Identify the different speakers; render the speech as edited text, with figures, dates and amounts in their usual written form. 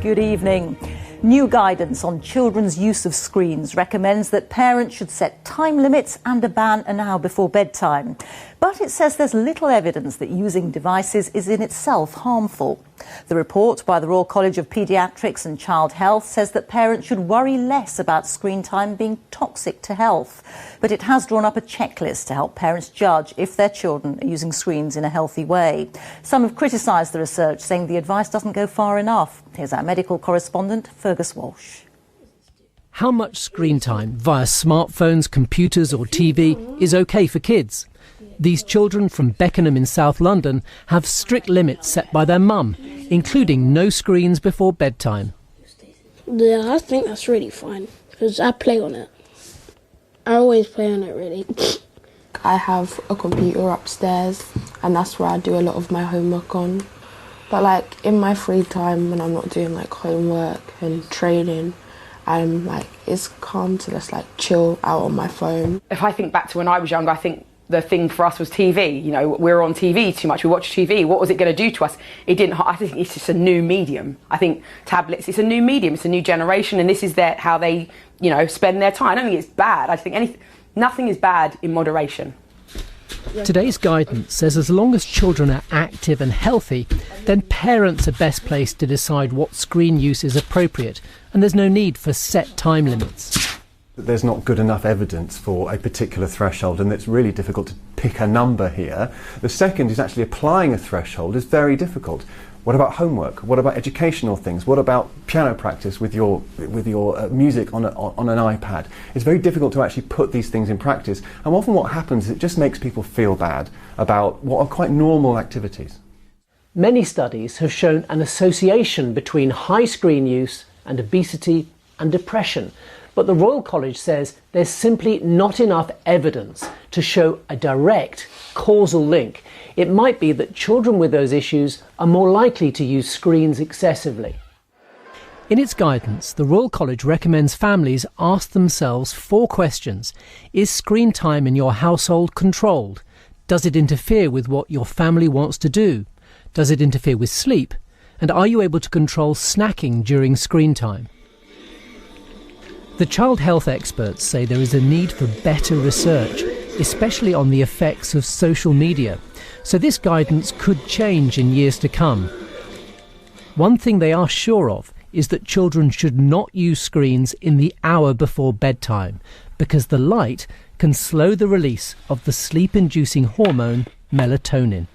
Speaker 1: Good evening. New guidance on children's use of screens recommends that parents should set time limits and a ban an hour before bedtime. But it says there's little evidence that using devices is in itself harmful. The report by the Royal College of Paediatrics and Child Health says that parents should worry less about screen time being toxic to health. But it has drawn up a checklist to help parents judge if their children are using screens in a healthy way. Some have criticised the research, saying the advice doesn't go far enough. Here's our medical correspondent, Fergus Walsh.
Speaker 2: How much screen time via smartphones, computers or TV is okay for kids? These children from Beckenham in South London have strict limits set by their mum, including no screens before bedtime.
Speaker 3: Yeah, I think that's really fine, because I play on it. I always play on it, really.
Speaker 4: I have a computer upstairs, and that's where I do a lot of my homework on. But like in my free time, when I'm not doing like homework and training, I'm like, it's calm to just like chill out on my phone.
Speaker 5: If I think back to when I was young, I think the thing for us was TV. You know, we were on TV too much. We watched TV. What was it going to do to us? It didn't. I think it's just a new medium. I think tablets. It's a new medium. It's a new generation, and this is how they, you know, spend their time. I don't think it's bad. I think nothing is bad in moderation.
Speaker 2: Today's guidance says as long as children are active and healthy, then parents are best placed to decide what screen use is appropriate, and there's no need for set time limits.
Speaker 6: There's not good enough evidence for a particular threshold, and it's really difficult to pick a number here. The second is actually applying a threshold is very difficult. What about homework? What about educational things? What about piano practice with your music on an iPad? It's very difficult to actually put these things in practice, and often what happens is it just makes people feel bad about what are quite normal activities.
Speaker 2: Many studies have shown an association between high screen use and obesity and depression. But the Royal College says there's simply not enough evidence to show a direct causal link. It might be that children with those issues are more likely to use screens excessively. In its guidance, the Royal College recommends families ask themselves 4 questions. Is screen time in your household controlled? Does it interfere with what your family wants to do? Does it interfere with sleep? And are you able to control snacking during screen time? The child health experts say there is a need for better research, especially on the effects of social media. So this guidance could change in years to come. One thing they are sure of is that children should not use screens in the hour before bedtime, because the light can slow the release of the sleep-inducing hormone melatonin.